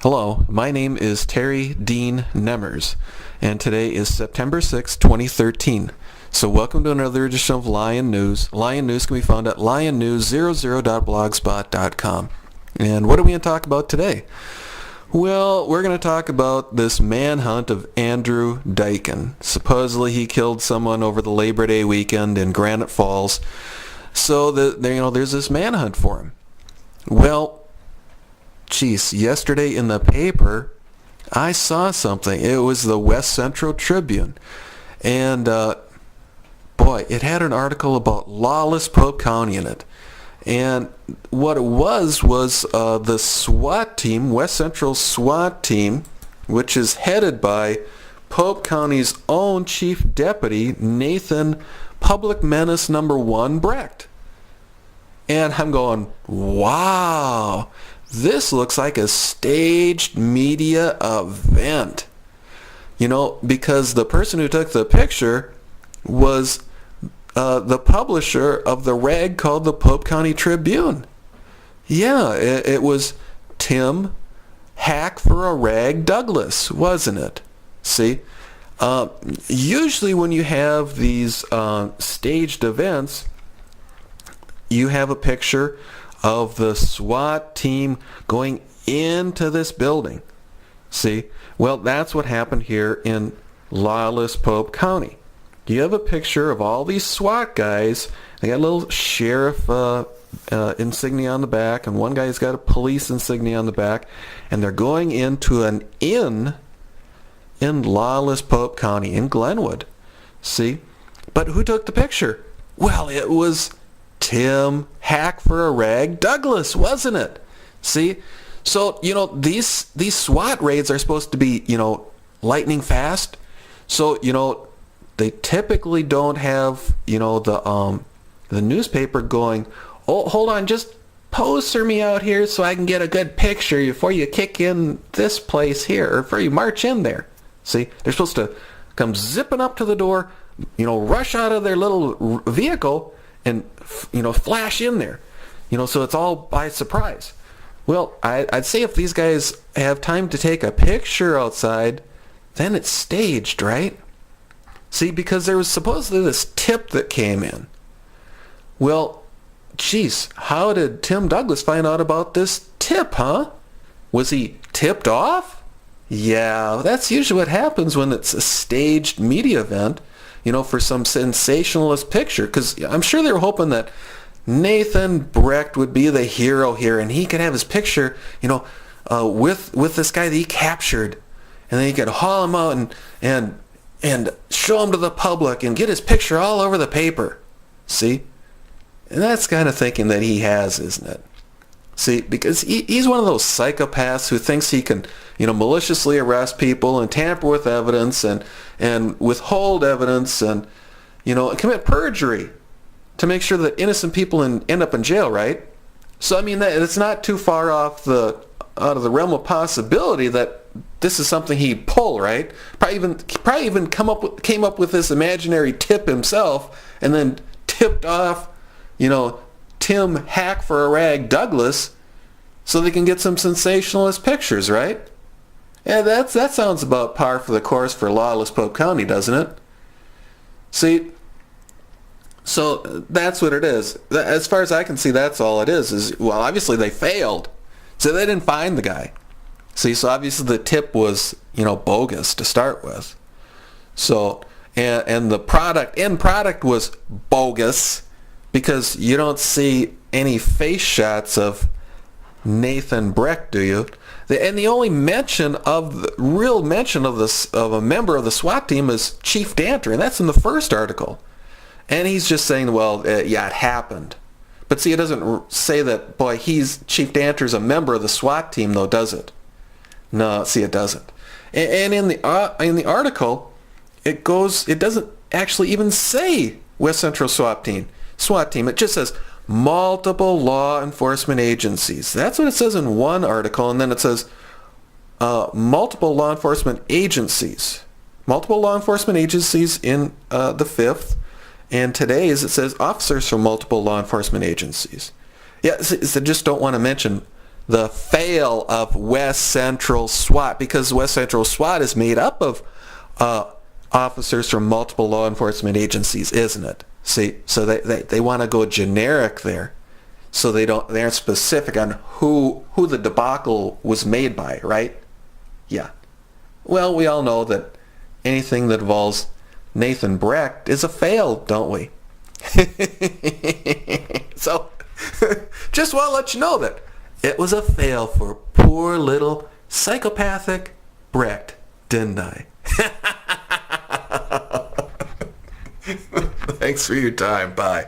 Hello, my name is Terry Dean Nemmers, and today is September 6, 2013. So welcome to another edition of Lion News. Lion News can be found at lionnews00.blogspot.com. And what are we going to talk about today? Well, we're going to talk about this manhunt of Andrew Dikken. Supposedly he killed someone over the Labor Day weekend in Granite Falls. So there's this manhunt for him. Well, geez, yesterday in the paper, I saw something. It was the West Central Tribune. And, boy, it had an article about Lawless Pope County in it. And what it was the SWAT team, West Central SWAT team, which is headed by Pope County's own Chief Deputy, Nathan Public Menace number 1 Brecht. And I'm going, wow, this looks like a staged media event. You know, because the person who took the picture was the publisher of the rag called the Pope County Tribune. Yeah, it was Tim Hack for a Rag Douglas, wasn't it? See, usually when you have these staged events, you have a picture of the SWAT team going into this building. See, well, that's what happened here in Lawless Pope County. You have a picture of all these SWAT guys. They got a little sheriff insignia on the back, and one guy's got a police insignia on the back, and they're going into an inn in Lawless Pope County in Glenwood. See? But who took the picture? Well, it was Tim Hack for a Rag Douglas, wasn't it? See? So, these SWAT raids are supposed to be, lightning fast. So, they typically don't have, the newspaper going, oh, hold on, just poster me out here so I can get a good picture before you kick in this place here, or before you march in there. See, they're supposed to come zipping up to the door, rush out of their little vehicle and, flash in there, so it's all by surprise. Well, I'd say if these guys have time to take a picture outside, then it's staged, right? See, because there was supposedly this tip that came in. Well, geez, how did Tim Douglas find out about this tip, huh? Was he tipped off? Yeah, that's usually what happens when it's a staged media event, for some sensationalist picture. Because I'm sure they were hoping that Nathan Brecht would be the hero here, and he could have his picture, with this guy that he captured, and then he could haul him out and show him to the public and get his picture all over the paper. See? And that's kind of thinking that he has, isn't it? See, because he's one of those psychopaths who thinks he can, maliciously arrest people and tamper with evidence and withhold evidence and, commit perjury to make sure that innocent people end up in jail, right? So, I mean, it's not too far out of the realm of possibility that this is something he'd pull, right? Probably even came up with this imaginary tip himself and then tipped off, Tim Hack for a Rag Douglas so they can get some sensationalist pictures, right? Yeah, that sounds about par for the course for Lawless Pope County, doesn't it? See, so that's what it is. As far as I can see, that's all it is, well, obviously they failed. So they didn't find the guy. See, so obviously the tip was, bogus to start with. So, and the end product was bogus because you don't see any face shots of Nathan Brecht, do you? And the only real mention of a member of the SWAT team is Chief Danter, and that's in the first article. And he's just saying, well, yeah, it happened. But see, it doesn't say that, boy, Chief Danter's a member of the SWAT team, though, does it? No, see, it doesn't. And in the article, it doesn't actually even say West Central SWAT team. It just says multiple law enforcement agencies. That's what it says in one article, and then it says multiple law enforcement agencies. Multiple law enforcement agencies in the fifth. And today's it says officers from multiple law enforcement agencies. Yeah, so just don't want to mention the fail of West Central SWAT, because West Central SWAT is made up of officers from multiple law enforcement agencies, isn't it? See, so they want to go generic there, so they aren't specific on who the debacle was made by, right? Yeah. Well, we all know that anything that involves Nathan Brecht is a fail, don't we? So, just want to let you know that it was a fail for poor little psychopathic Brecht, didn't I? Thanks for your time. Bye.